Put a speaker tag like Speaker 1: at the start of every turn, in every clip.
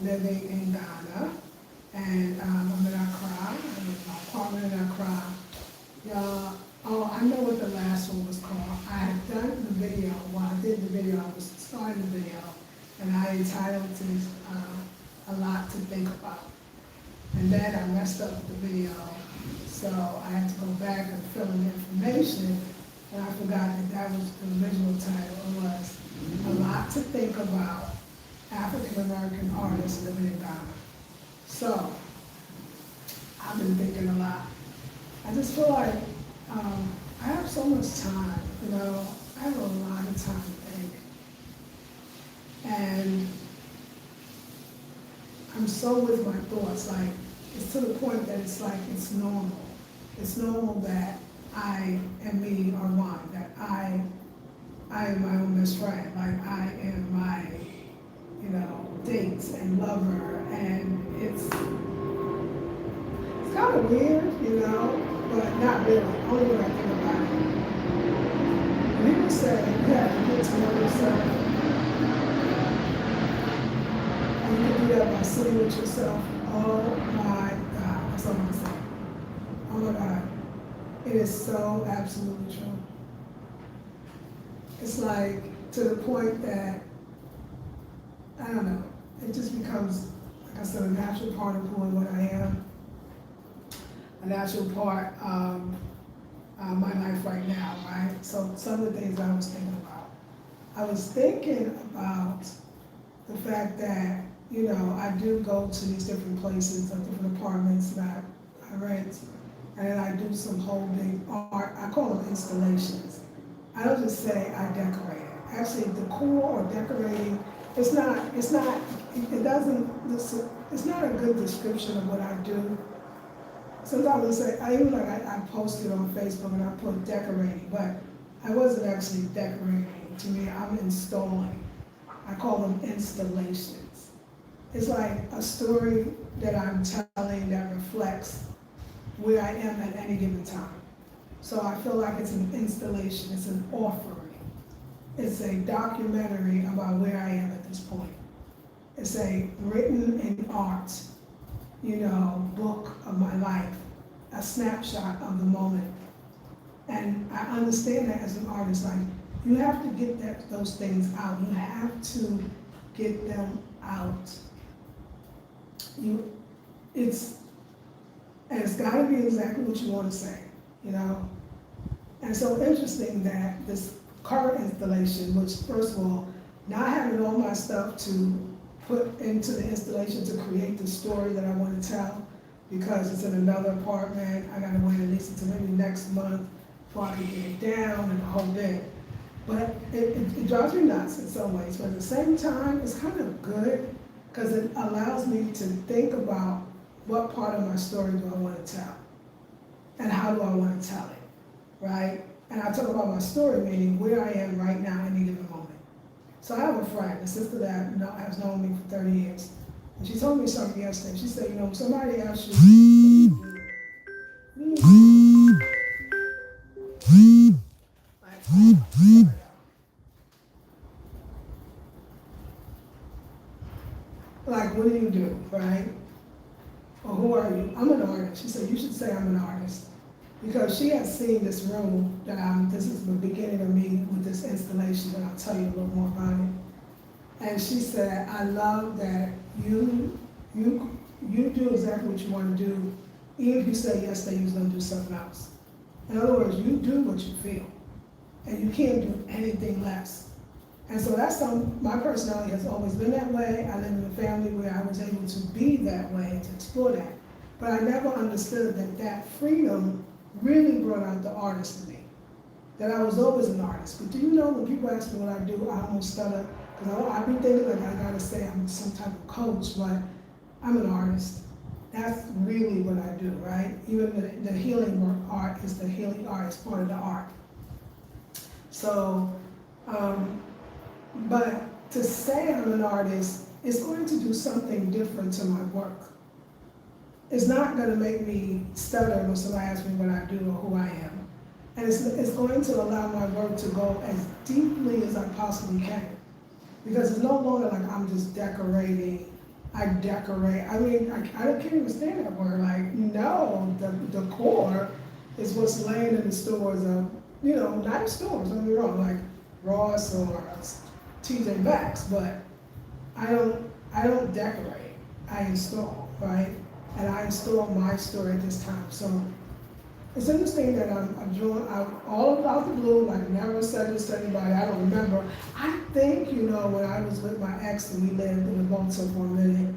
Speaker 1: living in Ghana, and I'm in Accra, I'm in my apartment in Accra. Y'all, oh, I know what the last one was called. I had done the video, while I did the video, I was starting the video, and I entitled it, A Lot to Think About. And then I messed up the video, so I had to go back and fill in the information, and I forgot that that was the original title. It was A Lot to Think About, African American Artists Living in Ghana. So, I've been thinking a lot. I just feel like I have so much time, you know, I have a lot of time to think. And I'm so with my thoughts, like, it's to the point that it's like, it's normal. It's normal that I and me are one, that I am my own best friend, like I am my, you know, date and lover, and it's kind of weird, you know, but not really, only when I think about it. People say you have to get to know yourself, and you can do that by sitting with yourself. Oh my God, that's all I'm saying. Oh my God, it is so absolutely true. It's like to the point that, I don't know, it just becomes, like I said, a natural part of who and what I am, a natural part of my life right now, right? So some of the things I was thinking about. I was thinking about the fact that, you know, I do go to these different places, different apartments that I rent, and then I do some whole big art, I call them installations. I don't just say I decorate it. Actually, decor or decorating, it's not a good description of what I do. Sometimes I say, I posted on Facebook and I put decorating, but I wasn't actually decorating. To me, I'm installing. I call them installations. It's like a story that I'm telling that reflects where I am at any given time. So I feel like it's an installation, it's an offering. It's a documentary about where I am at this point. It's a written in art, you know, book of my life, a snapshot of the moment. And I understand that as an artist, like, you have to get those things out. You have to get them out. And it's gotta be exactly what you wanna say, you know? And so interesting that this current installation, which first of all, not having all my stuff to put into the installation to create the story that I want to tell, because it's in another apartment, I gotta wait at least until maybe next month before I can get it down and the whole bit. But it drives me nuts in some ways, but at the same time, it's kind of good, because it allows me to think about what part of my story do I want to tell, and how do I want to tell it, right? And I talk about my story, meaning where I am right now in any given moment. So I have a friend, a sister that has known me for 30 years. And she told me something yesterday. She said, you know, when somebody asks you, what do you do? Like, what do you do, right? Or who are you? I'm an artist. She said, you should say I'm an artist. Because she has seen this room that this is the beginning of me with this installation, and I'll tell you a little more about it. And she said, I love that you do exactly what you want to do, even if you say yesterday you was going to do something else. In other words, you do what you feel, and you can't do anything less. And so that's my personality has always been that way. I live in a family where I was able to be that way, to explore that. But I never understood that freedom really brought out the artist in me. That I was always an artist. But do you know, when people ask me what I do, I almost stutter, because I be thinking like I gotta say I'm some type of coach, but I'm an artist. That's really what I do, right? Even the healing work art is the healing art, it's part of the art. So, but to say I'm an artist is going to do something different to my work. It's not going to make me stutter when somebody asks me what I do or who I am. And it's going to allow my work to go as deeply as I possibly can. Because it's no longer like I'm just decorating I decorate. I mean, I can't even stand that word. Like, no, the core is what's laying in the stores of, you know, nice stores, don't get me wrong, like Ross or TJ Maxx, but I don't decorate. I install, right? And I install my store at this time. So it's interesting that I'm drawing out all about the blue, like never said this to anybody, I don't remember. I think, you know, when I was with my ex and we lived in the Baltimore for a minute,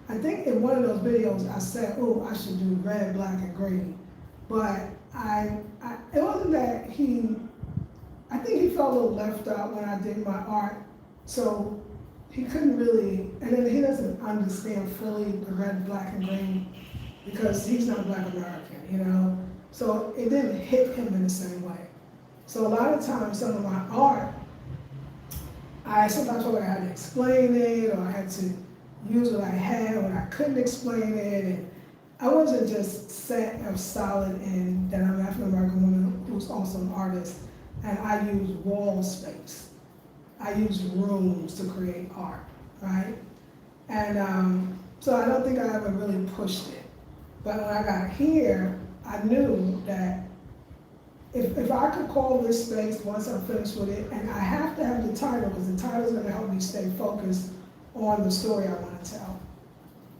Speaker 1: I think in one of those videos I said, oh, I should do red, black, and green. But it wasn't that I think he felt a little left out when I did my art. So he couldn't really, and then he doesn't understand fully the red, black, and green because he's not Black American, you know? So it didn't hit him in the same way. So a lot of times, some of my art, I sometimes felt like I had to explain it, or I had to use what I had when I couldn't explain it. And I wasn't just set or solid in that I'm an African American woman who's also an artist, and I use wall space. I use rooms to create art, right? And so I don't think I ever really pushed it. But when I got here, I knew that if I could call this space once I'm finished with it, and I have to have the title, because the title is going to help me stay focused on the story I want to tell.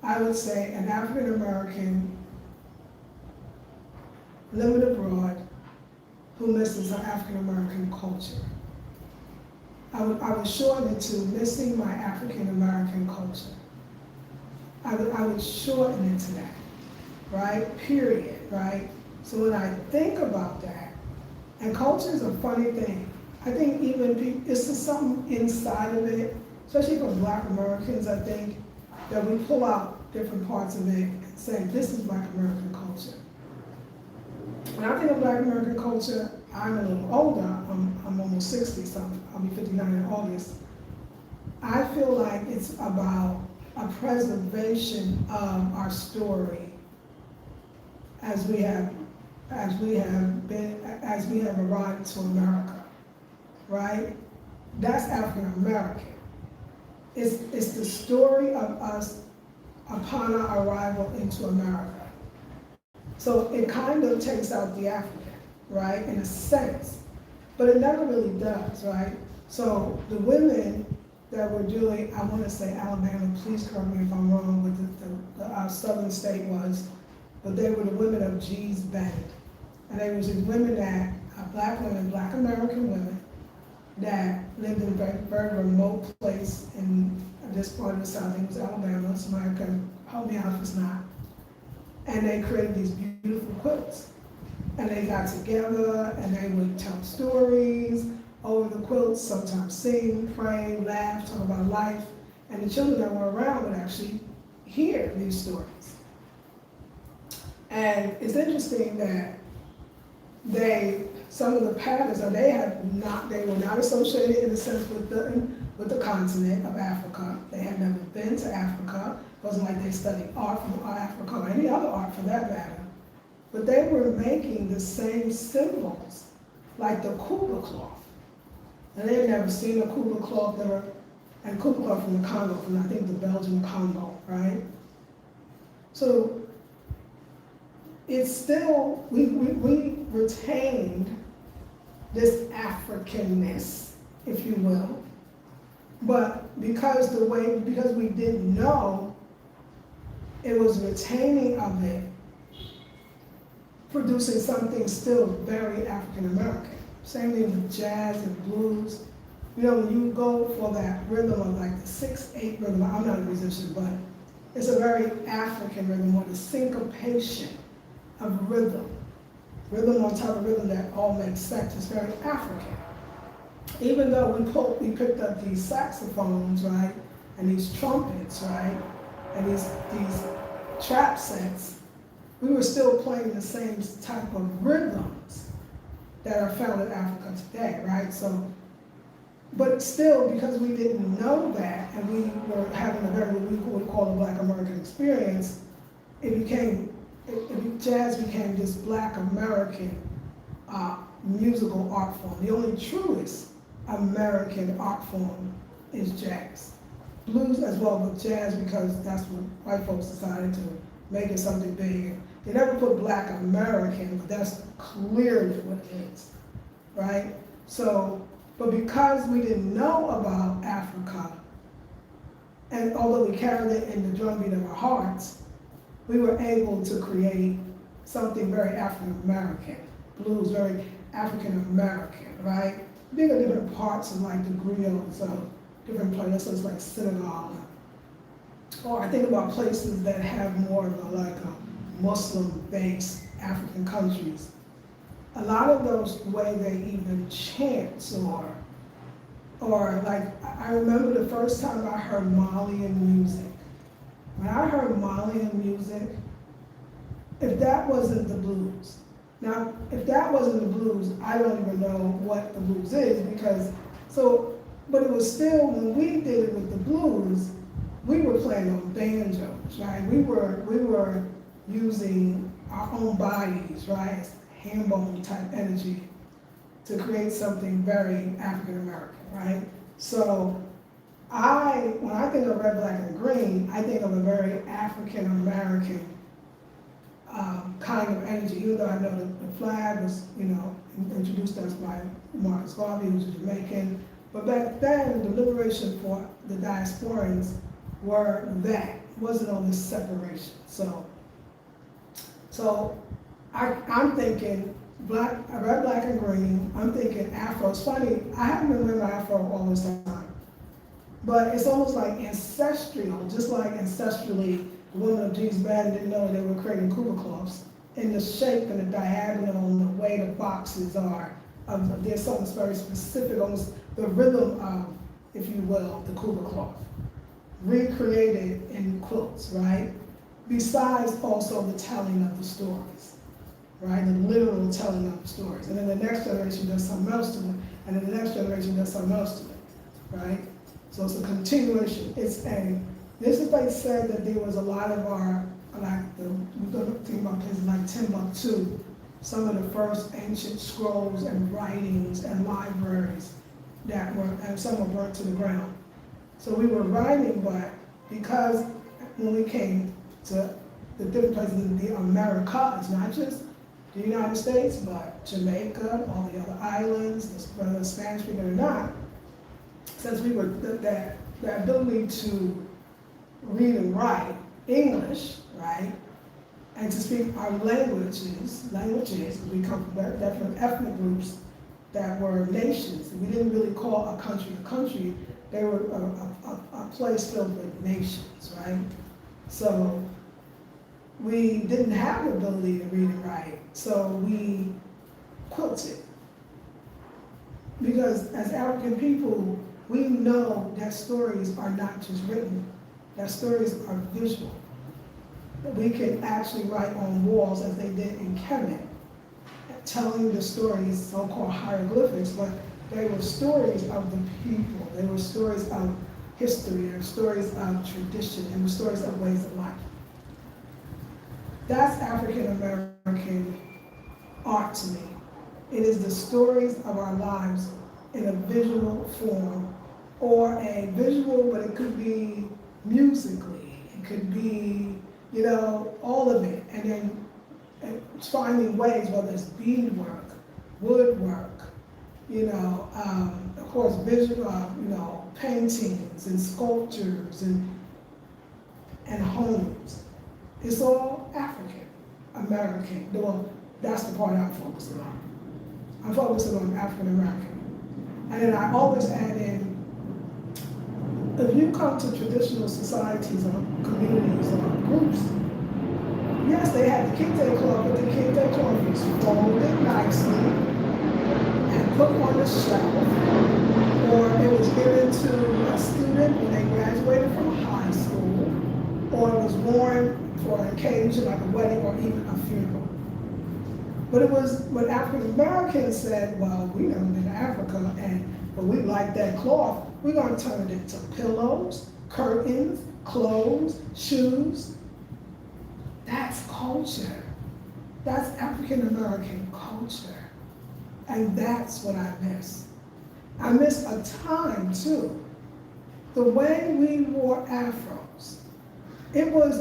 Speaker 1: I would say an African American living abroad who misses her African American culture. I would shorten it to missing my African American culture. I would shorten it to that, right? Period, right? So when I think about that, and culture is a funny thing. I think even it's just something inside of it, especially for Black Americans, I think, that we pull out different parts of it and say, this is Black American culture. When I think of Black American culture, I'm a little older, I'm almost 60, so I'll be 59 in August. I feel like it's about a preservation of our story as we have arrived to America, right? That's African American. It's the story of us upon our arrival into America. So it kind of takes out the African, right, in a sense, but it never really does, right? So the women that were doing, I want to say Alabama, please correct me if I'm wrong, what our southern state was, but they were the women of G's Bend. And they were these women that are Black women, Black American women, that lived in a very, very remote place in this part of the South. I think it was Alabama. Somebody can help me out if it's not. And they created these beautiful quilts. And they got together and they would tell stories over the quilts, sometimes sing, pray, laugh, talk about life. And the children that were around would actually hear these stories. And it's interesting that some of the patterns, they were not associated in a sense with the continent of Africa. They had never been to Africa. It wasn't like they studied art from Africa or any other art for that matter. But they were making the same symbols, like the Kuba cloth. And they had never seen a Kuba cloth and Kuba cloth from the Congo, from I think the Belgian Congo, right? So it's still, we retained this Africanness, if you will, but because we didn't know, it was retaining of it, producing something still very African American. Same thing with jazz and blues. You know, when you go for that rhythm of like the 6/8 rhythm, I'm not a musician, but it's a very African rhythm, or the syncopation of rhythm on top of rhythm that all makes sense. It's very African. Even though we picked up these saxophones, right, and these trumpets, right, and these trap sets, we were still playing the same type of rhythms that are found in Africa today, right? So, but still, because we didn't know that, and we were having a very, what we would call a Black American experience, jazz became this Black American musical art form. The only truest American art form is jazz. blues as well with jazz because that's what white folks decided to make it something big. They never put Black American, but that's clearly what it is, right? So, but because we didn't know about Africa, and although we carried it in the drumbeat of our hearts, we were able to create something very African American, blues, very African American, right? Being in different parts of like the griots of different places like Senegal, or I think about places that have more of a Muslim-based African countries. A lot of those, the way they even chant or like, I remember the first time I heard Malian music. When I heard Malian music, if that wasn't the blues, now, if that wasn't the blues, I don't even know what the blues is because, but it was still, when we did it with the blues, we were playing on banjos, right? We were using our own bodies, right? Hand bone type energy to create something very African American, right? So when I think of red, black, and green, I think of a very African American kind of energy, even though I know the flag was, introduced us by Marcus Garvey, who's a Jamaican. But back then, the liberation for the diasporans were that, wasn't on this separation. So I'm thinking red, black, and green. I'm thinking Afro. It's funny, I haven't been wearing my Afro all this time. But it's almost like ancestral, just like ancestrally, the women of G's Band didn't know they were creating Kuba cloths. In the shape and the diagonal and the way the boxes are, there's something very specific, almost the rhythm of, if you will, the Kuba cloth. Recreated in quilts, right? Besides also the telling of the stories, right? The literal telling of the stories. And then the next generation does something else to it, and then the next generation does something else to it, right? So it's a continuation. This is like said that there was a lot of our, we're going to think about places like Timbuktu, some of the first ancient scrolls and writings and libraries that were, and some were burnt to the ground. So we were writing, but because when we came to the different places in the Americas, not just the United States, but Jamaica, all the other islands, whether Spanish speaking or not, since we were that ability to read and write English, right, and to speak our languages, because we come from different ethnic groups that were nations. We didn't really call a country, they were a place filled with nations, right? So we didn't have the ability to read and write, so we quilted. Because as African people, we know that stories are not just written, that stories are visual. That we can actually write on walls as they did in Kemet, telling the stories, so-called hieroglyphics, but they were stories of the people. They were stories of history, they were stories of tradition, they were stories of ways of life. That's African American art to me. It is the stories of our lives in a visual form, or a visual, but it could be musically, it could be, all of it. And then finding ways, whether it's beadwork, woodwork, of course, visual, paintings and sculptures and homes. It's all African American. Well, that's the part I'm focusing on. I'm focusing on African American. And then I always add in, if you come to traditional societies or communities or groups, yes, they had the kente cloth, but the kente cloth was folded nicely and put on the shelf, or it was given to a student when they graduated from high school, or it was worn for an occasion like a wedding or even a funeral. But it was when African Americans said, well, we never been to Africa, but we like that cloth, we're going to turn it into pillows, curtains, clothes, shoes. That's culture. That's African American culture. And that's what I miss. I miss a time too. the way we wore afros, it was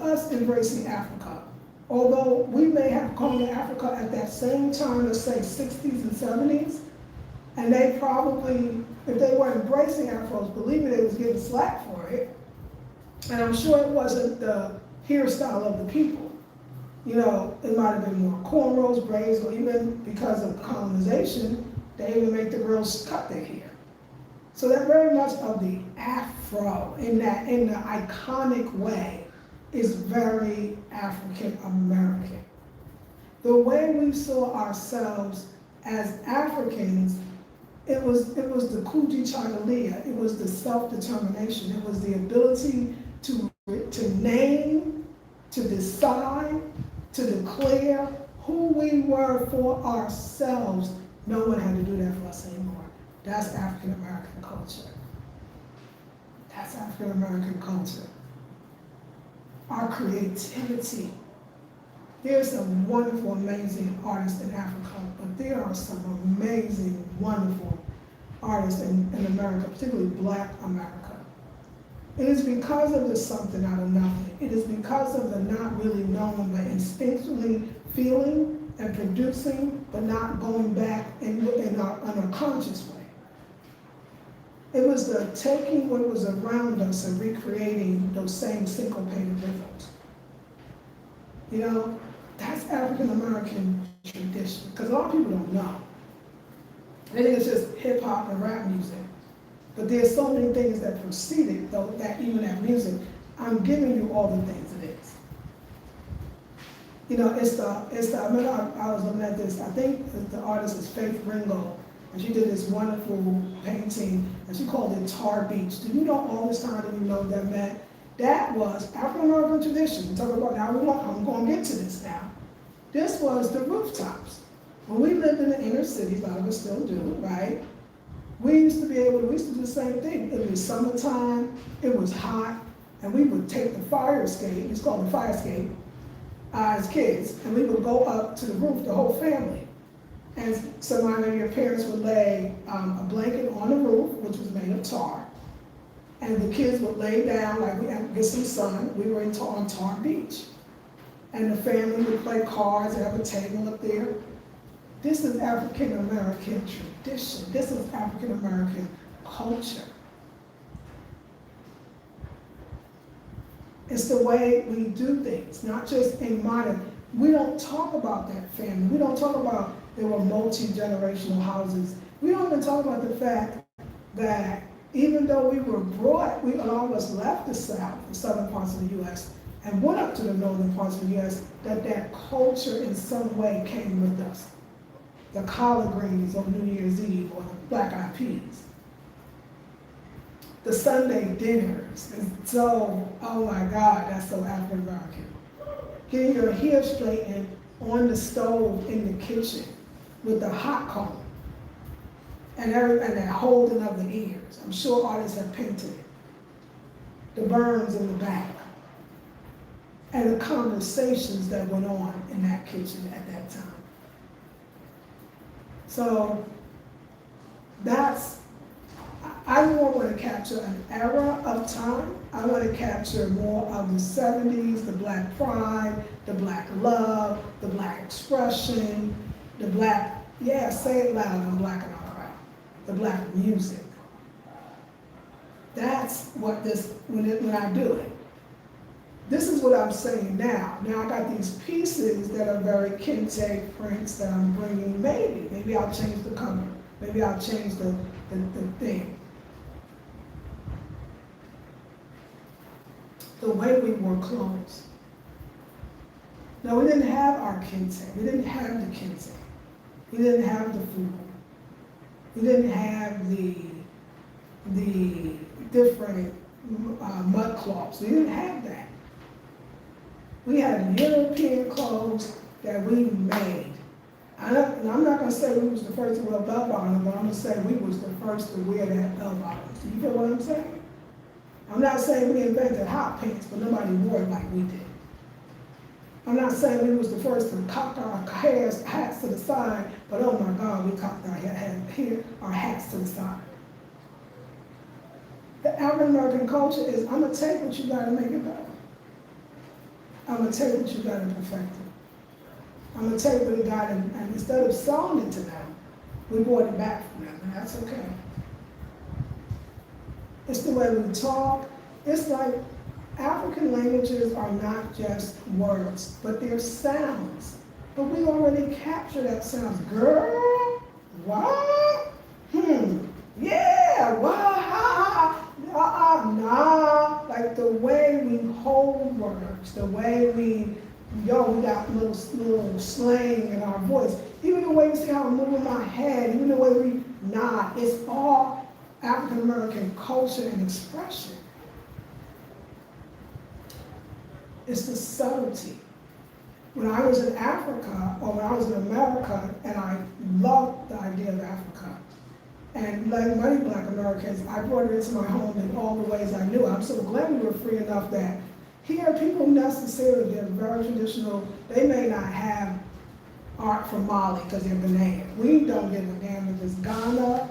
Speaker 1: us embracing Africa. Although we may have gone to Africa at that same time, let's say 60s and 70s, and they probably, if they were embracing afros, believe me, they was getting slack for it. And I'm sure it wasn't the hairstyle of the people. You know, it might have been more cornrows, braids, or even because of colonization, they even make the girls cut their hair. So that very much of the afro in the iconic way is very African American. The way we saw ourselves as Africans, it was the Kuji Chagalia, it was the self-determination, it was the ability to name, to decide, to declare who we were for ourselves. No one had to do that for us anymore. That's African American culture. That's African American culture. Our creativity. There's some wonderful, amazing artists in Africa, but there are some amazing, wonderful artists in America, particularly Black America. It is because of the something out of nothing. It is because of the not really knowing, but instinctually feeling and producing, but not going back in a conscious way. It was the taking what was around us and recreating those same syncopated rhythms. You know, that's African American tradition, because a lot of people don't know. They think it's just hip hop and rap music. But there's so many things that preceded, though, that even that music, I'm giving you all the things it is. You know, I remember I was looking at this, I think the artist is Faith Ringo, and she did this wonderful painting, and she called it Tar Beach. Do you know all this time that you know what that meant? That was African American tradition. Talk about now, I'm going to get to this now. This was the rooftops. When we lived in the inner cities, a lot of us still do, right? We used to do the same thing. It was summertime, it was hot, and we would take the fire escape, it's called the fire escape, as kids, and we would go up to the roof, the whole family. And somebody of your parents would lay a blanket on the roof, which was made of tar. And the kids would lay down, like we had to get some sun. We were on Tar Beach. And the family would play cards and have a table up there. This is African American tradition. This is African American culture. It's the way we do things, not just in modern. We don't talk about that family. We don't talk about there were multi-generational houses. We don't even talk about the fact that even though we were brought, a lot of us left the South, the southern parts of the U.S., and went up to the northern parts of the U.S., that culture in some way came with us. The collard greens on New Year's Eve, or the black eyed peas. The Sunday dinners. And so, oh my God, that's so African American. Getting your hair straightened on the stove in the kitchen with the hot comb. And that holding of the ears. I'm sure artists have painted it. The burns in the back. And the conversations that went on in that kitchen at that time. So I more want to capture an era of time. I want to capture more of the 70s, the black pride, the black love, the black expression, the black, yeah, say it loud, I'm black and all right. The black music. That's what when I do it. This is what I'm saying now. Now I got these pieces that are very kente prints that I'm bringing. Maybe I'll change the color. Maybe I'll change the thing. The way we wore clothes. No, we didn't have our kente. We didn't have the kente. We didn't have the food. We didn't have the different mud cloths. We didn't have that. We had European clothes that we made. And I'm not going to say we was the first to wear bell bottoms, but I'm going to say we was the first to wear that bell bottoms. Do you get what I'm saying? I'm not saying we invented hot pants, but nobody wore it like we did. I'm not saying we was the first to cock our hats to the side, but oh my God, we cocked our hats to the side. The African American culture is, I'm gonna take what you got to make it better. I'm gonna take what you got to perfect it. I'm gonna take what you got, and instead of selling it to them, we bought it back from them, and that's okay. It's the way we talk. It's like African languages are not just words, but they're sounds. But we already capture that sound. Girl, what? Yeah, what? Nah. Like the way we hold words, the way we got little slang in our voice. Even the way you see how I'm moving my head, even the way we nod, it's all African American culture and expression. It's the subtlety. When I was in Africa, or when I was in America, and I loved the idea of Africa, and like many Black Americans, I brought it into my home in all the ways I knew. I'm so glad we were free enough that here people necessarily, they're very traditional. They may not have art from Mali because they're Ghanaian. We don't give a damn if it's Ghana,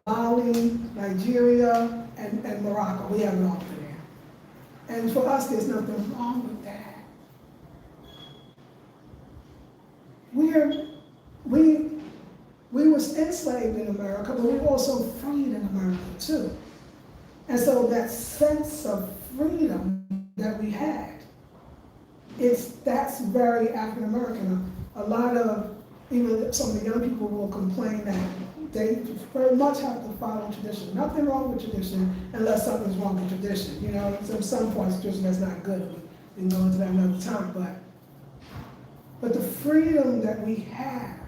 Speaker 1: Mali, Nigeria, and Morocco. We have it all for there. And for us, there's nothing wrong with that. We were enslaved in America, but we were also freed in America too. And so that sense of freedom that we had, that's very African American. A lot of, even some of the young people will complain that they very much have to follow tradition. Nothing wrong with tradition unless something's wrong with tradition. You know, some parts of tradition that's not good. We can go into that another time, but the freedom that we have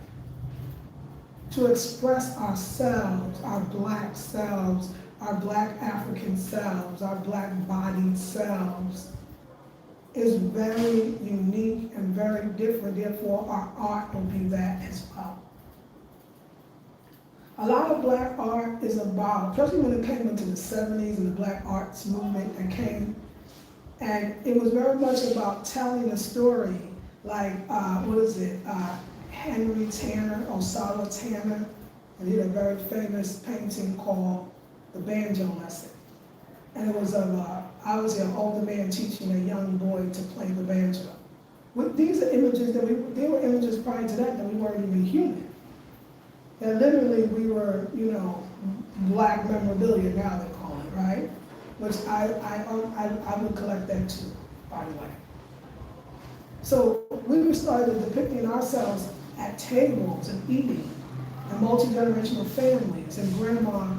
Speaker 1: to express ourselves, our Black selves, our Black African selves, our Black bodied selves, is very unique and very different. Therefore, our art will be that as well. A lot of Black art is about, especially when it came into the 70s and the Black arts movement that came, and it was very much about telling a story. Like, Henry Tanner, Osala Tanner, and he had a very famous painting called The Banjo Lesson. And it was of, obviously, an older man teaching a young boy to play the banjo. These are images they were images prior to that we weren't even human. And literally we were, Black memorabilia now they call it, right? Which I would collect that too, by the way. So we started depicting ourselves at tables and eating, and multi-generational families, and grandma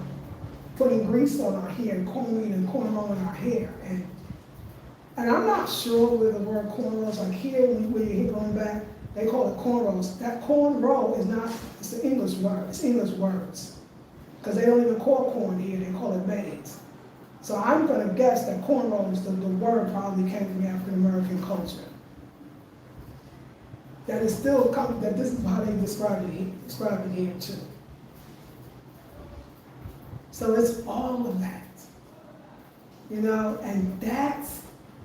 Speaker 1: putting grease on our hair, and combing and cornrowing our hair. And I'm not sure where the word cornrows, like here, when you hear going back, they call it cornrows. That cornrow is not, it's an English word, it's English words. Because they don't even call corn here, they call it maize. So I'm gonna guess that cornrows, the word probably came from African American culture. That is still coming, that this is how they describe it here too. So it's all of that, and that's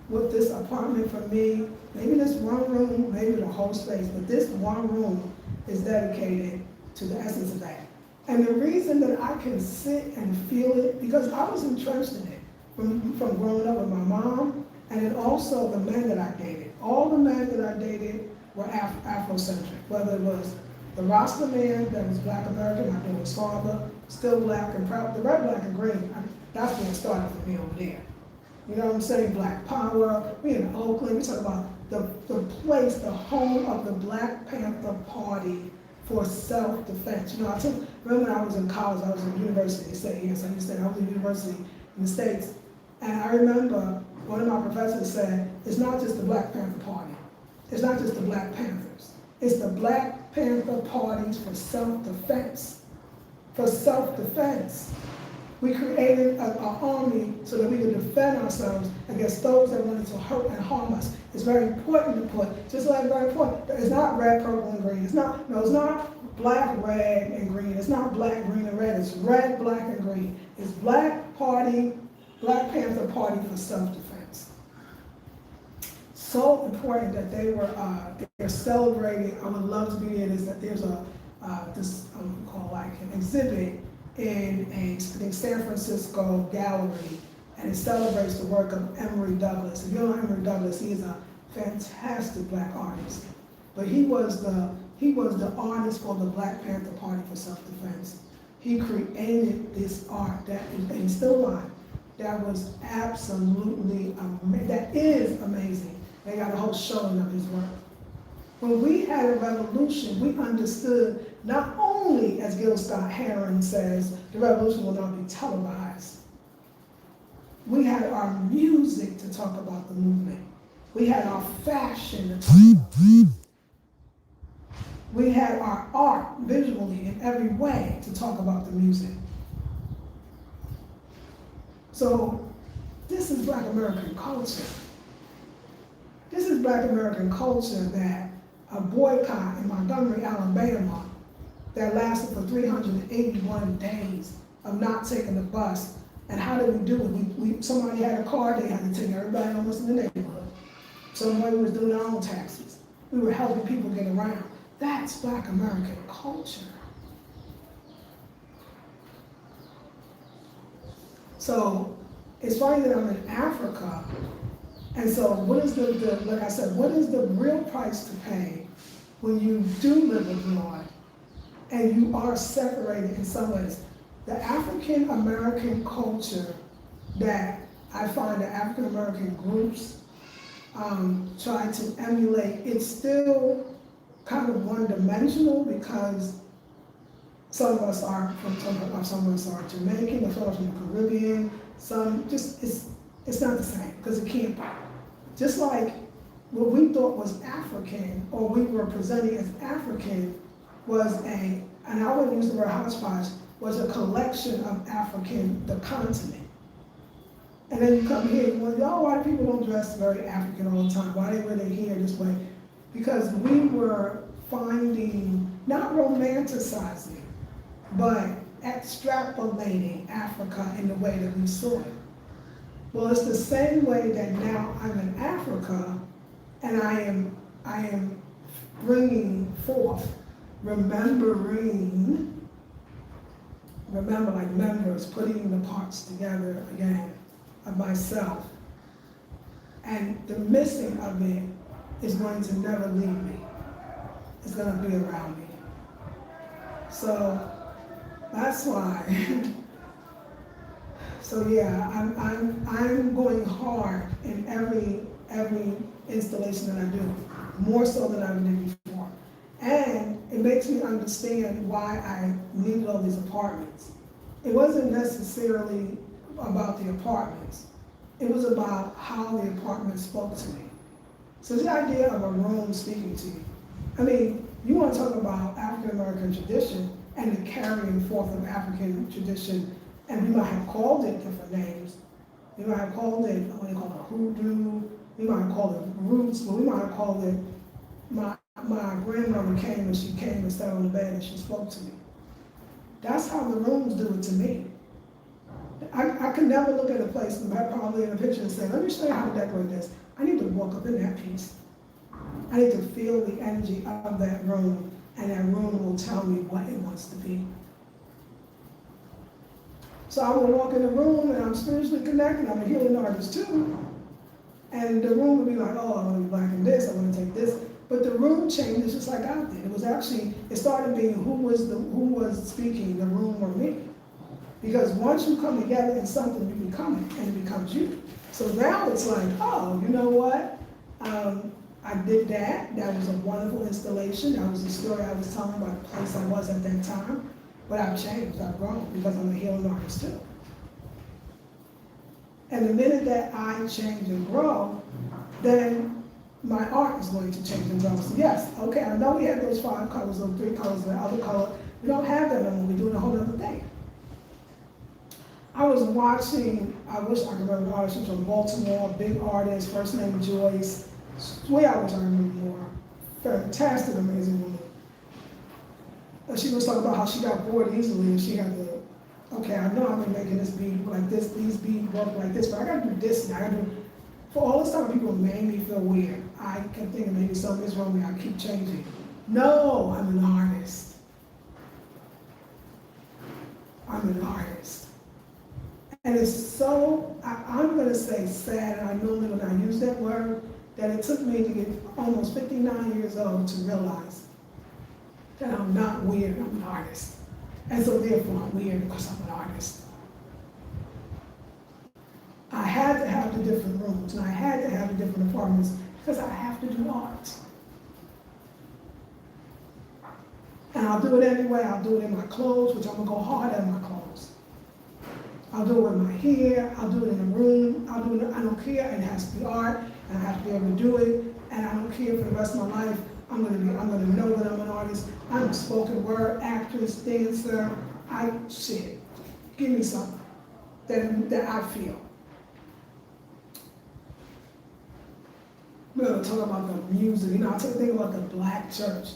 Speaker 1: what this apartment for me, maybe this one room, maybe the whole space, but this one room is dedicated to the essence of that. And the reason that I can sit and feel it, because I was entrenched in it from growing up with my mom, and then also the men that I dated. All the men that I dated were Afrocentric, whether it was the Rasta man that was Black American, I knew his father, still Black and proud, the red, black, and green, that's when it started for me over there. You know what I'm saying? Black power, we in Oakland, we talk about the place, the home of the Black Panther Party for self-defense. I remember when I was in college, I was in university, yes, I understand, I was in university in the States, and I remember one of my professors said, it's not just the Black Panther Party. It's not just the Black Panthers. It's the Black Panther parties for self-defense. For self-defense. We created an army so that we could defend ourselves against those that wanted to hurt and harm us. It's very important to put, just like very important, it's not red, purple, and green. It's not black, red, and green. It's not black, green, and red. It's red, black, and green. It's Black Panther Party for self-defense. So important that they're celebrating. I would love to be there. Is that there's this called like an exhibit in a, I think, San Francisco gallery, and it celebrates the work of Emory Douglas. If you don't know Emory Douglas, he's a fantastic black artist. But he was the artist for the Black Panther Party for Self-Defense. He created this art that is, and still alive, that was absolutely, that is amazing. They got a whole showing of his work. When we had a revolution, we understood not only, as Gil Scott Heron says, the revolution will not be televised. We had our music to talk about the movement. We had our fashion to talk about it. We had our art visually in every way to talk about the music. So this is Black American culture. This is Black American culture that a boycott in Montgomery, Alabama, that lasted for 381 days of not taking the bus. And how did we do it? Somebody had a car, they had to take everybody almost in the neighborhood. Somebody was doing their own taxis. We were helping people get around. That's Black American culture. So it's funny that I'm in Africa, and so what is like I said, what is the real price to pay when you do live abroad and you are separated in some ways? The African American culture that I find that African American groups try to emulate, it's still kind of one-dimensional because some of us are Jamaican, some of us are from the Caribbean, some just, it's not the same, because it can't be. Just like what we thought was African, or we were presenting as African, was and I wouldn't use the word hodgepodge, was a collection of African, the continent. And then you come here, well, y'all white people don't dress very African all the time. Why they wear their hair this way? Because we were finding, not romanticizing, but extrapolating Africa in the way that we saw it. Well, it's the same way that now I'm in Africa, and I am bringing forth, remember like members, putting the parts together again of myself. And the missing of it is going to never leave me. It's going to be around me. So that's why. So yeah, I'm going hard in every installation that I do, more so than I did before. And it makes me understand why I needed all these apartments. It wasn't necessarily about the apartments. It was about how the apartments spoke to me. So the idea of a room speaking to you. I mean, you want to talk about African American tradition and the carrying forth of African tradition, and we might have called it different names. We might have called it, what do you call it, hoodoo. We might have called it roots, but we might have called it, my grandmother came and sat on the bed and she spoke to me. That's how the rooms do it to me. I can never look at a place, probably in a picture, and say, let me show you how to decorate this. I need to walk up in that piece. I need to feel the energy of that room, and that room will tell me what it wants to be. So I will walk in the room, and I'm spiritually connected. I'm a healing artist too. And the room will be like, oh, I want to be black in this, I want to take this. But the room changes just like I did. It was actually, it started being who was speaking, the room or me. Because once you come together in something, you become it, and it becomes you. So now it's like, oh, you know what? I did that. That was a wonderful installation. That was the story I was telling about the place I was at that time. But I've changed, I've grown, because I'm a healing artist too. And the minute that I change and grow, then my art is going to change and grow. So yes, okay, I know we had those 5 colors, those 3 colors, the other color. We don't have that anymore. We're doing a whole other thing. I was watching, I wish I could remember the artist, she was from Baltimore, big artist, first name Joyce. Way I wish I remember more. Fantastic, amazing woman. She was talking about how she got bored easily, and she had to, okay, I know I've been making this bead like this, these beads work like this, but I gotta do this, and I gotta do, for all this time people made me feel weird. I kept thinking maybe something's wrong with me, I keep changing. No, I'm an artist. I'm And it's so, I'm gonna say sad, and I normally when I use that word, that it took me to get almost 59 years old to realize that I'm not weird, I'm an artist. And so therefore I'm weird because I'm an artist. I had to have the different rooms, and I had to have the different apartments because I have to do art. And I'll do it anyway. I'll do it in my clothes, which I'm gonna go hard at my clothes. I'll do it with my hair, I'll do it in the room, I'll do it, I don't care, it has to be art, and I have to be able to do it, and I don't care for the rest of my life. I'm gonna know that I'm an artist. I'm a spoken word actress, dancer, give me something that I feel. We're gonna talk about the music, I think about the black church.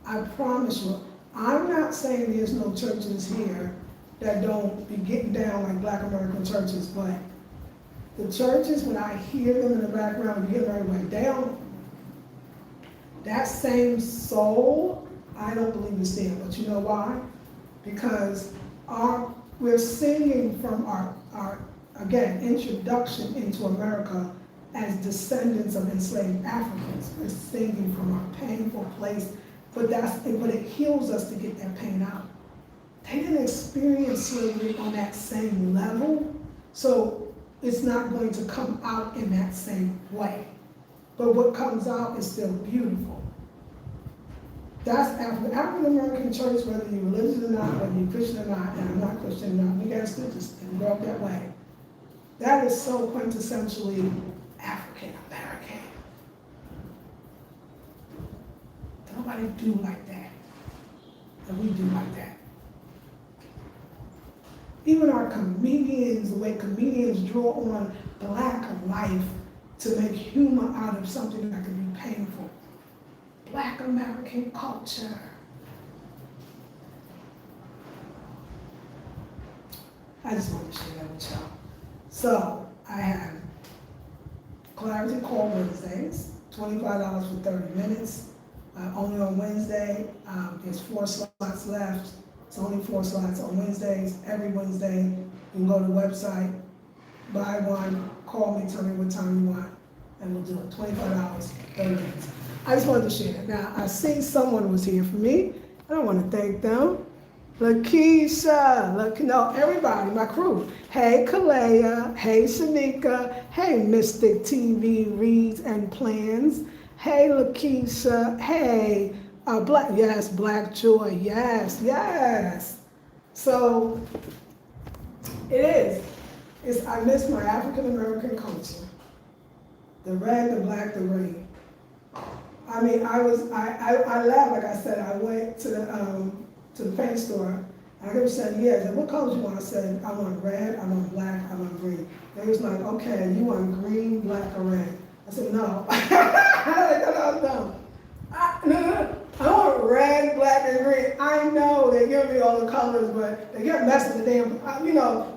Speaker 1: I promise you, I'm not saying there's no churches here that don't be getting down like black American churches, but the churches, when I hear them in the background, you get very way down, that same soul, I don't believe is there. But you know why? Because we're singing from our again, introduction into America as descendants of enslaved Africans. We're singing from our painful place, but it heals us to get that pain out. They didn't experience slavery on that same level, so it's not going to come out in that same way. But what comes out is still beautiful. That's African American church, whether you're religious or not, whether you're Christian or not, and I'm not Christian or not, we guys just didn't grow up that way. That is so quintessentially African American. Nobody do like that. And we do like that. Even our comedians, the way comedians draw on black life to make humor out of something that can be painful. Black American culture. I just wanted to share that with y'all. So I have Clarity Call Wednesdays, $25 for 30 minutes. Only on Wednesday. There's 4 slots left. It's only 4 slots on Wednesdays. Every Wednesday, you can go to the website, buy one, call me, tell me what time you want, and we'll do it. $25, 30 minutes. I just wanted to share that. Now, I see someone was here for me, and I want to thank them. Lakeisha, no, everybody, my crew. Hey, Kalea. Hey, Shanika. Hey, Mystic TV Reads and Plans. Hey, Lakeisha. Hey, Black Joy. Yes. So, it is. I miss my African American culture. The red, the black, the green. I mean, I laughed, like I said, I went to the paint store, and I kept saying, yeah, what colors you want? I said, I want red, I want black, I want green. They was like, okay, you want green, black, or red? I said, no. No. I want red, black, and green. I know they give me all the colors, but they get messing the damn,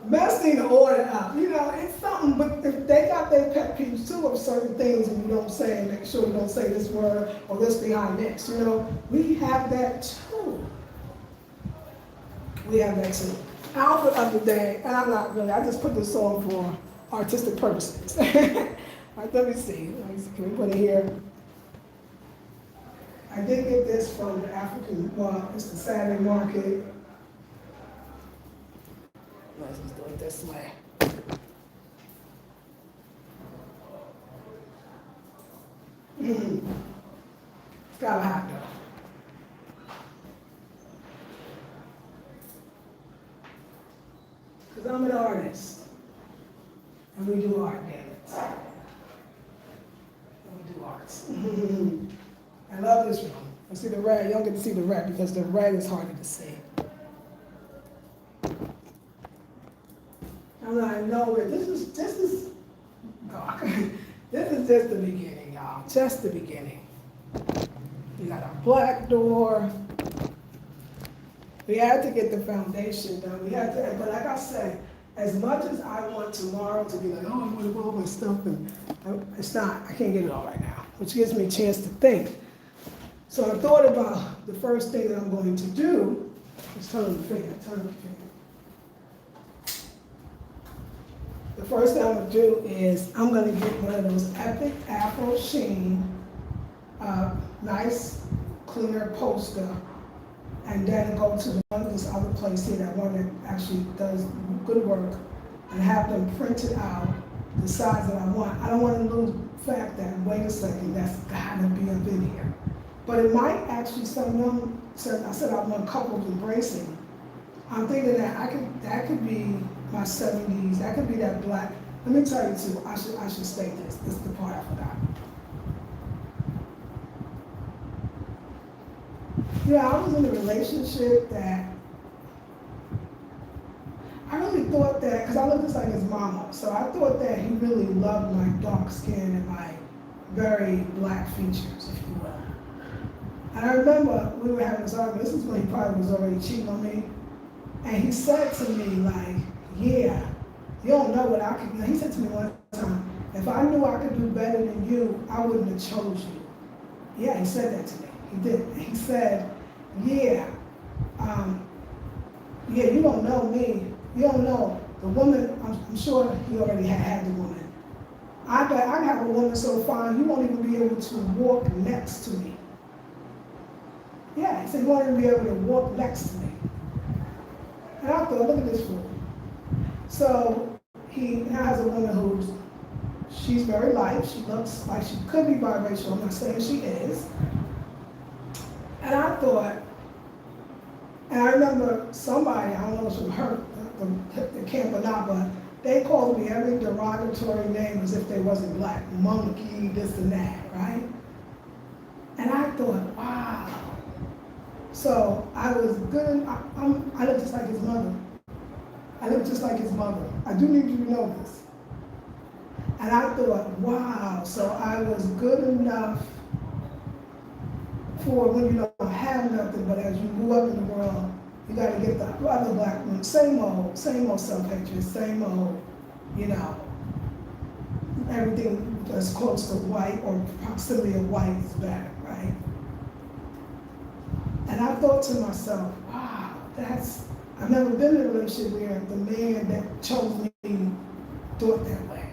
Speaker 1: messing the order up. It's something, but if they got their pet peeves too of certain things and you don't say, make sure you don't say this word or this behind this, we have that too. We have that too. Outfit of the day, and I'm not really, I just put this on for artistic purposes. All right, let me see. Can we put it here? I did get this from the it's the Saturday market. Let's just do it this way. It's got a hot dog. Because I'm an artist. And we do art, damn it. And we do arts. I love this one. I see the red. You don't get to see the red because the red is harder to see. I know it. This is this is just the beginning, y'all. Just the beginning. We got our black door. We had to get the foundation done. But like I said, as much as I want tomorrow to be like, oh, I want to put all my stuff in, it's not. I can't get it all right now, which gives me a chance to think. So I thought about the first thing that I'm going to do is turn the finger. the first thing I'm gonna do is I'm gonna get one of those epic Afro Sheen, nice, clear poster, and then go to this other place here, that one that actually does good work, and have them printed out the size that I want. I don't want to lose the fact that, wait a second, that's gotta be up in here. But it might actually, someone said, I said I want couples embracing. I'm thinking that that could be my 70s, that could be that black. Let me tell you too, I should state this. This is the part I forgot. Yeah, I was in a relationship that I really thought that, because I looked just like his mama, so I thought that he really loved my dark skin and my very black features, if you will. And I remember we were having this argument. This is when he probably was already cheating on me. And he said to me, like, yeah, you don't know what I could do. He said to me one time, if I knew I could do better than you, I wouldn't have chose you. Yeah, he said that to me. He did. He said, yeah, you don't know me. You don't know the woman. I'm sure he already had the woman. I have a woman so fine, you won't even be able to walk next to me. Yeah, he said, you won't even be able to walk next to me. And I thought, look at this fool. So he has a woman she's very light. She looks like she could be biracial. I'm not saying she is. And I thought, and I remember somebody, I don't know if it was from her, the camp or not, but they called me every derogatory name as if they wasn't black. Monkey, this and that, right? And I thought, wow. So I was good, I look just like his mother. I look just like his mother. I do need you to know this. And I thought, wow, so I was good enough for when you don't have nothing, but as you move up in the world, you gotta get the other black women, same old self-hatred, same old, everything that's close to white or proximity of white is better, right? And I thought to myself, wow, I've never been in a relationship where the man that chose me thought that way.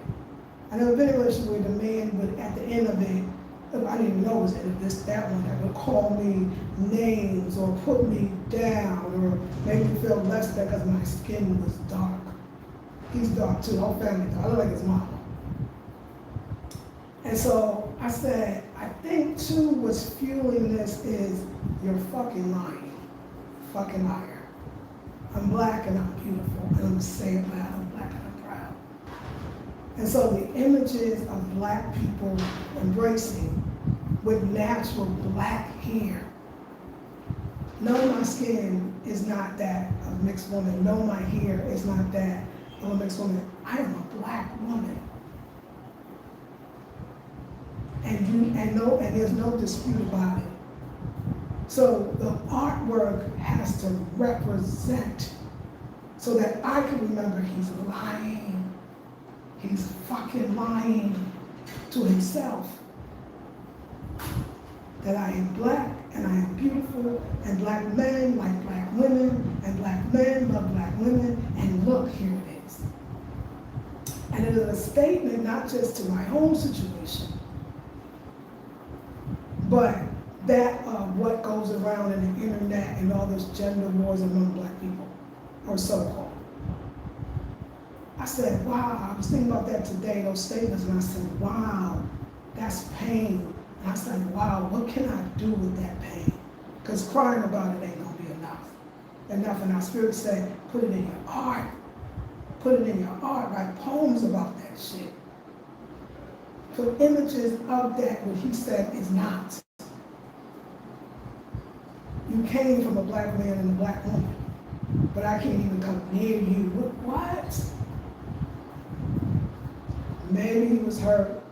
Speaker 1: I've never been in a relationship where the man would, at the end of it, I didn't even know it was that one that would call me names or put me down or make me feel less than because my skin was dark. He's dark too, the whole family dark. I look like his mama. And so I said, I think too what's fueling this is you're fucking lying. Fucking liar. I'm black and I'm beautiful, and I'm gonna say it loud, I'm black and I'm proud. And so the images of black people embracing with natural black hair. No, my skin is not that of a mixed woman. No, my hair is not that of a mixed woman. I am a black woman. And there's no dispute about it. So the artwork has to represent so that I can remember he's lying. He's fucking lying to himself. That I am black and I am beautiful, and black men like black women, and black men love black women, and look, here it is. And it is a statement not just to my own situation, but that of what goes around in the internet and all those gender wars among black people, or so-called. I said, wow, I was thinking about that today, those statements, and I said, wow, that's pain. And I said, wow, what can I do with that pain? Because crying about it ain't gonna be enough. And our spirit said, put it in your art. Put it in your art, write poems about that shit. Put images of that, what he said is not. You came from a black man and a black woman, but I can't even come near you. What? Maybe he was hurt,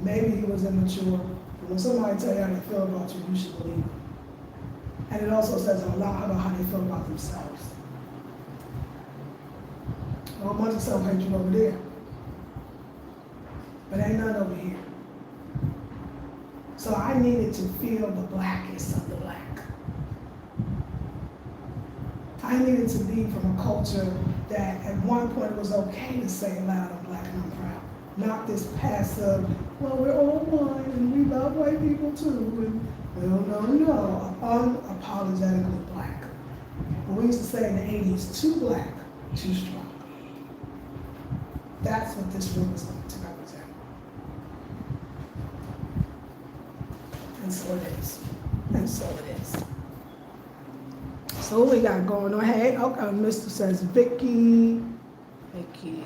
Speaker 1: maybe he was immature. When somebody tell you how they feel about you, you should believe them. And it also says a lot about how they feel about themselves. A whole bunch of self-hatred over there. But ain't none over here. So I needed to feel the blackest of the black. I needed to be from a culture that at one point it was okay to say loud I'm black. not this passive, well, we're all one and we love white people too. And no, unapologetically black. And we used to say in the 80s, too black, too strong. That's what this room is going to represent. And so it is. And so it is. So what we got going on? Hey, okay, Mr. says Vicky.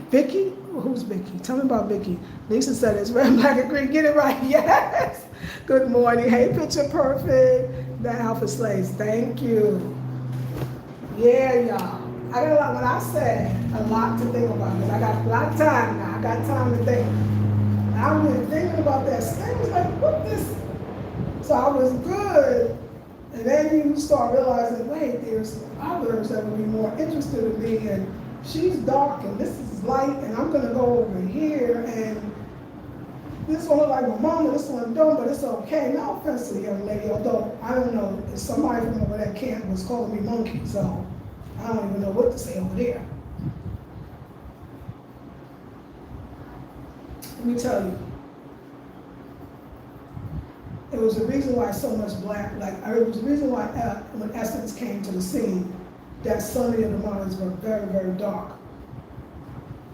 Speaker 1: Vicky? Who's Vicky? Tell me about Vicky. Lisa said it's red, black, and green. Get it right. Yes. Good morning. Hey, picture perfect. The Alpha Slaves. Thank you. Yeah, y'all. I got a lot. When I say a lot to think about, because I got a lot of time now. I got time to think. I was thinking about that. I was like, what this? So I was good. And then you start realizing, wait, there's others that would be more interested in me, and she's dark, and this is light, and I'm gonna go over here, and this one look like my mama, this one don't, but it's okay. No offense to the young lady, although I don't know, if somebody from over that camp was calling me monkey, so I don't even know what to say over there. Let me tell you. It was the reason why so much black, it was the reason why when Essence came to the scene, that so many of the models were very, very dark.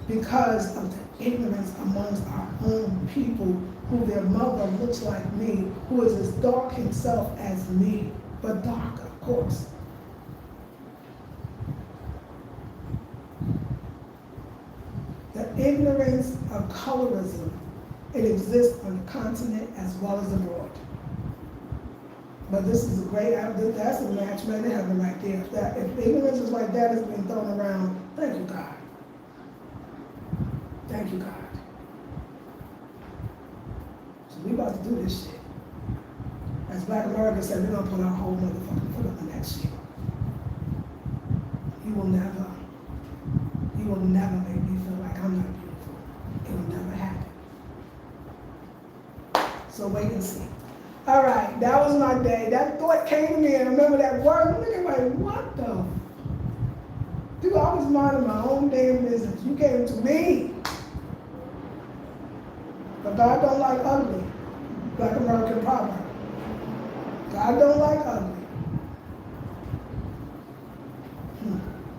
Speaker 1: Because of the ignorance amongst our own people, who their mother looks like me, who is as dark himself as me, but darker, of course. The ignorance of colorism, it exists on the continent as well as abroad. But this is a great, that's a match made in heaven right there. If ignorance is like that is being thrown around, thank you, God. Thank you, God. So we about to do this shit. As Black America said, we're gonna put our whole motherfucking foot up the next year. You will never make me feel like I'm not beautiful. It will never happen. So wait and see. All right, that was my day. That thought came to me, and I remember that word. I'm looking like, what the? Dude, I was minding my own damn business. You came to me. But God don't like ugly. Black American proverb. God don't like ugly.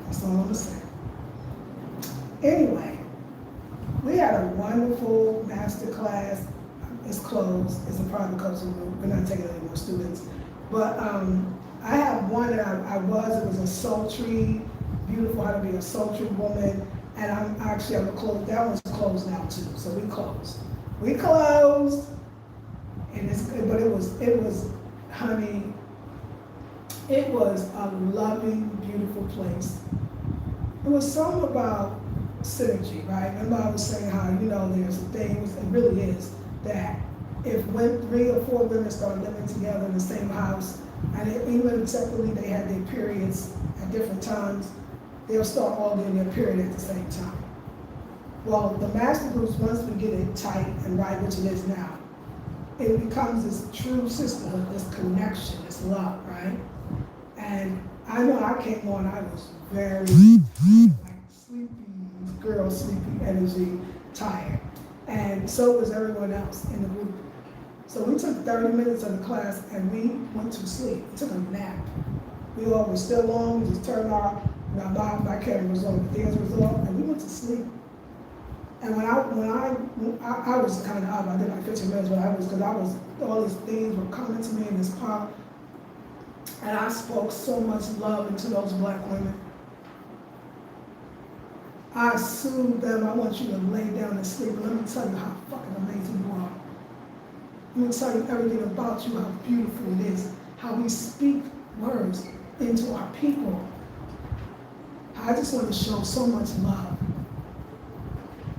Speaker 1: That's all I'm gonna say. Anyway, we had a wonderful master class. It's closed. It's a private coaching room. We're not taking any more students. But I have one that it was a sultry, beautiful, how to be a sultry woman. And I'm gonna close, that one's closed now too. So we closed. We closed. And but it was, honey, it was a loving, beautiful place. It was something about synergy, right? Remember I was saying how, there's a thing, it really is, that if when 3 or 4 women start living together in the same house, and even separately they had their periods at different times, they'll start all getting their period at the same time. Well, the master groups, once we get it tight and right, which it is now, it becomes this true sisterhood, this connection, this love, right? And I know I came on, I was very sleepy, girl, sleepy energy, tired. And so was everyone else in the group. So we took 30 minutes of the class and we went to sleep. We took a nap. We all were still on, we just turned my camera was on, but theirs was off, and we went to sleep. And when I was kind of up, I did like 15 minutes, but all these things were coming to me in this pop. And I spoke so much love into those black women. I soothed them. I want you to lay down and sleep. Let me tell you how fucking amazing you are. Let me tell you everything about you, how beautiful it is, how we speak words into our people. I just want to show so much love.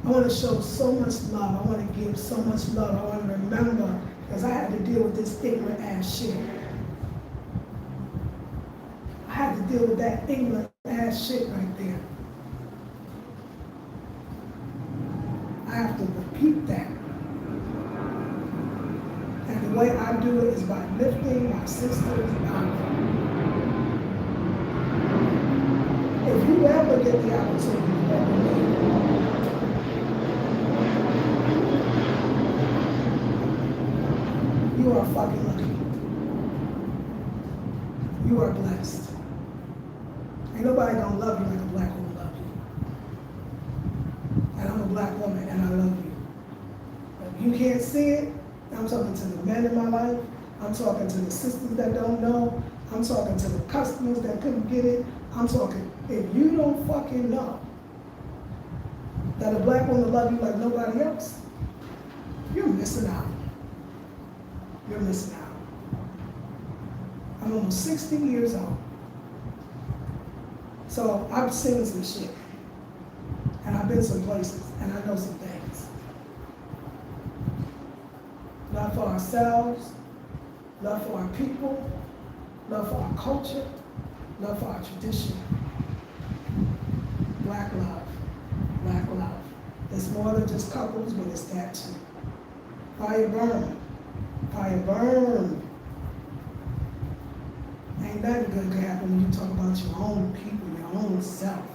Speaker 1: I want to show so much love. I want to give so much love. I want to remember, because I had to deal with this ignorant ass shit. I had to deal with that ignorant ass shit right there. I have to repeat that. And the way I do it is by lifting my sisters up. If you ever get the opportunity to work with me, You are fucking lucky. You are blessed. Ain't nobody gonna love you like a black woman love you. And I'm a black woman and I love you. But if you can't see it, I'm talking to the men in my life. I'm talking to the sisters that don't know. I'm talking to the customers that couldn't get it. I'm talking, if you don't fucking know that a black woman love you like nobody else, you're missing out. You're missing out. I'm almost 60 years old. So I've seen some shit. And I've been some places, and I know some things. Love for ourselves, love for our people, love for our culture, love for our tradition. Black love, black love. It's more than just couples, but it's that too. Fire burn, fire burn. Ain't nothing good can happen when you talk about your own people, your own self.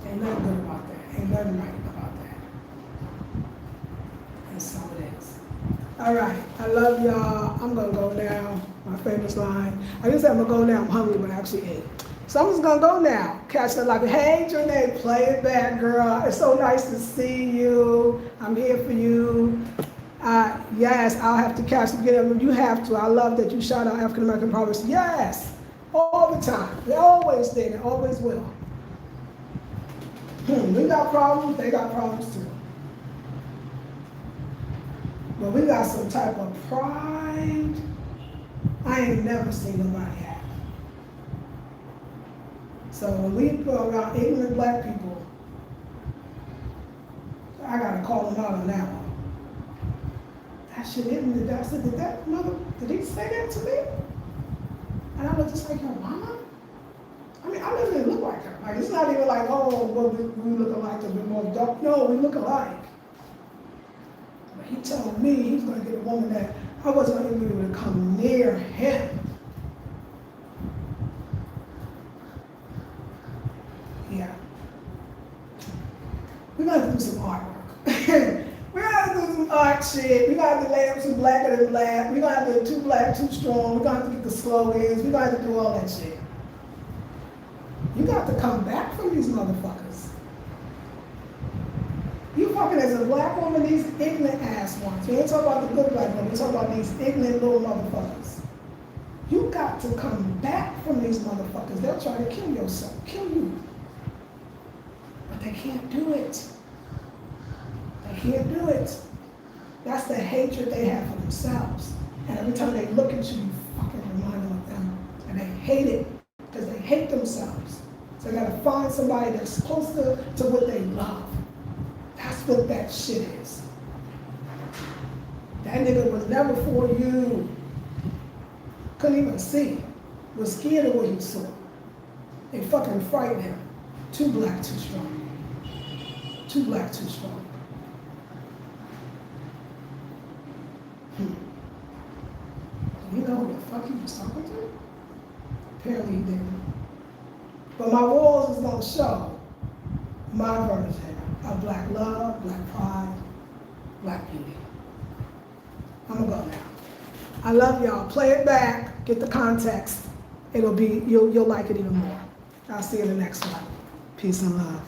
Speaker 1: Ain't nothing good about that. Ain't nothing right about that. And so it is. All right, I love y'all. I'm gonna go now. My famous line. I used to say I'm gonna go now. I'm hungry, but I actually ate. So I'm just gonna go now. Catch the like, hey Janae, play it back, girl. It's so nice to see you. I'm here for you. Yes, I'll have to catch it again. You have to. I love that you shout out African American prophets. Yes, all the time. They always did. They always will. We got problems. They got problems too. But we got some type of pride I ain't never seen nobody have. So when we go around ignorant black people, I gotta call them out on that one. That shit ignorant. I said, did that mother, did he say that to me? And I was just like, your mama? I mean, I don't even look like her. Like, it's not even like, oh, well, we look alike because we're more dark. No, we look alike. But he told me he's gonna get a woman that I wasn't even able to come near him. Yeah. We're gonna do some artwork. We're gonna do some art shit. We're gonna have to lay up some blacker than black. We're gonna have to do too black, too strong. We're gonna have to get the slogans. We're gonna have to do all that shit. You got to come back from these motherfuckers. You fucking as a black woman, these ignorant ass ones. We ain't talking about the good black women, we talk about these ignorant little motherfuckers. You got to come back from these motherfuckers. They'll try to kill yourself, kill you. But they can't do it. They can't do it. That's the hatred they have for themselves. And every time they look at you, you fucking remind them of them. And they hate it because they hate themselves. So they gotta find somebody that's closer to what they love. That's what that shit is. That nigga was never for you. Couldn't even see. Was scared of what he saw. It fucking frightened him. Too black, too strong. Too black, too strong. Do you know who the fuck he was talking to? Apparently he didn't. But my walls is gonna show my version of black love, black pride, black beauty. I'm gonna go now. I love y'all. Play it back, get the context. It'll be, you'll like it even more. I'll see you in the next one. Peace and love.